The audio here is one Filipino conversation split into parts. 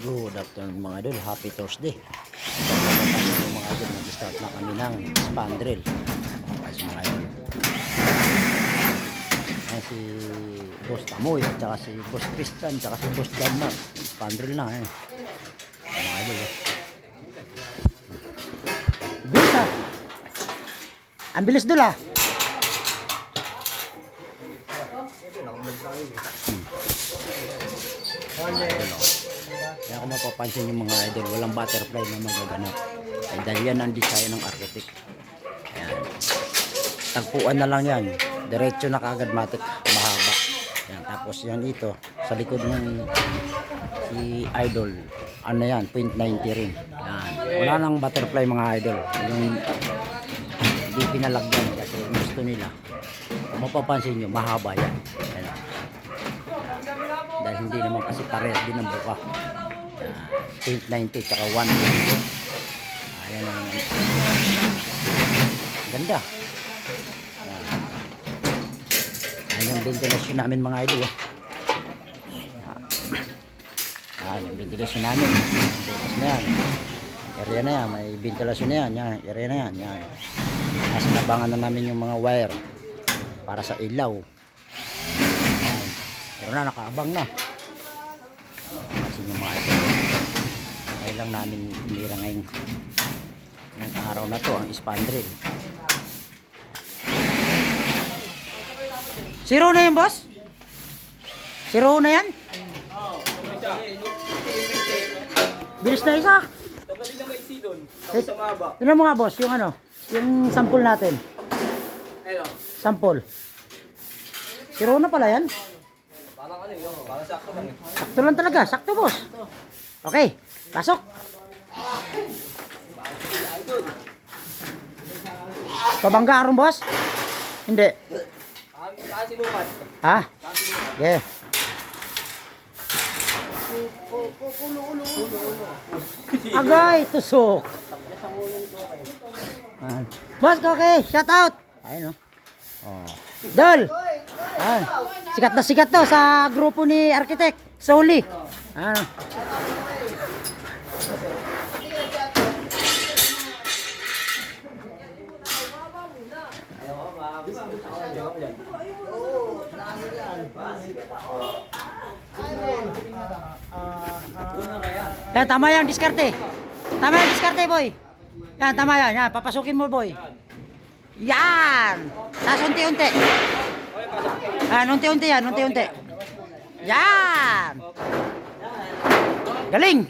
Good afternoon mga idol, happy Thursday. Mga idol, nag-start na kami ng spandrel. Kasi mga idol, si Boss Tamoy, at saka si Boss Tristan, at saka si Boss Dalmar. Spandrel na eh. Mga idol bilis ah. Ang bilis dul ah. Kaya kung mapapansin yung mga idol, walang butterfly na magaganap. Ay dahil yan ang design ng architect. Ayan. Tagpuan na lang yan. Diretso na kaagad matik, mahaba. Ayan. Tapos yan ito, sa likod ng si idol, ano yan, 0.90 rin. Ayan. Wala nang butterfly mga idol. Yung hindi pinalagyan kasi gusto nila. Kung mapapansin nyo, mahaba yan. Ayan. Dahil hindi naman kasi parehas din ang buka. 0.90 tsaka 1. Ayan ang ganda. Ayan ang ventilasyon namin mga idol. Ayan ang ventilasyon namin. Bukas na yan. Area na yan. May ventilasyon na yan. Yan. Area na yan. Yan. Mas nabangan na namin yung mga wire para sa ilaw. Ayan. Pero na nakaabang na. Kasi yung mga idol. Kaya lang namin hinira ngayong araw na to ang spandrel. Zero na yan boss? Zero na yan? Bilis na isa. Tignan mo nga boss yung ano, yung sample natin. Sample. Zero na pala yan. Sakto lang talaga, sakto boss. Okay, pasok. Pabangga aron boss? Hindi. Ha? Yeah. Agay, tusok. Boss, okay, shout out. Ayun oh. Dol. Sikat na to sa grupo ni Architect Soli. Yan, tama yan, diskarte. Tama yan, diskarte, boy. Yan, tama yan. Yan, papasukin mo, boy. Yan. Tapos unti-unti. Yan, unti-unti yan, unti-unti. Yan. Galing.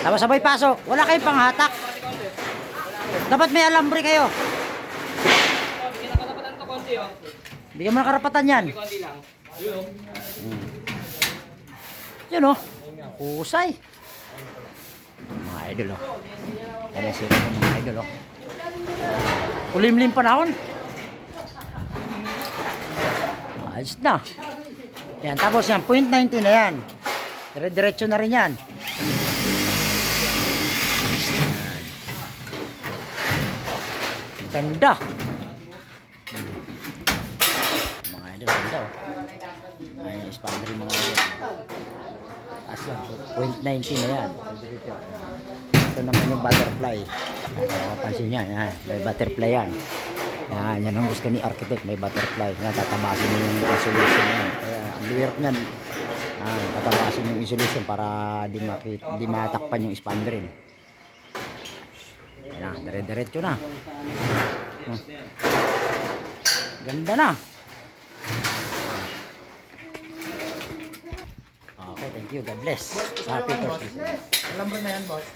Tapos sabay pasok. Wala kayong panghatak. Dapat may alambre kayo. Bigyan mo ng karapatan yan. Yun o. Husay. Mga idol o. Kaya sila mga idol o. Kulimlim panahon. Ayos na. Yan. Tapos yan. 0.90 na yan. Dire-diretso na rin yan. Ganda. Mga idol. Ganda o. Ay, spandrel mga idol. Asya, 0.90 na yan. Ito naman yung butterfly. Pansin niya, yan. May butterfly yan. Yan ang gusto ni architect, may butterfly. Yan, tatabasin niyo yung isolation yan. Kaya, ang lyric niyan, tatabasin yung isolation para di matakpan yung spandrel. Yan, dire-diretso na. Ganda na. Okay, thank you. God bless. Happy Thursday. Alam mo na yan, boss.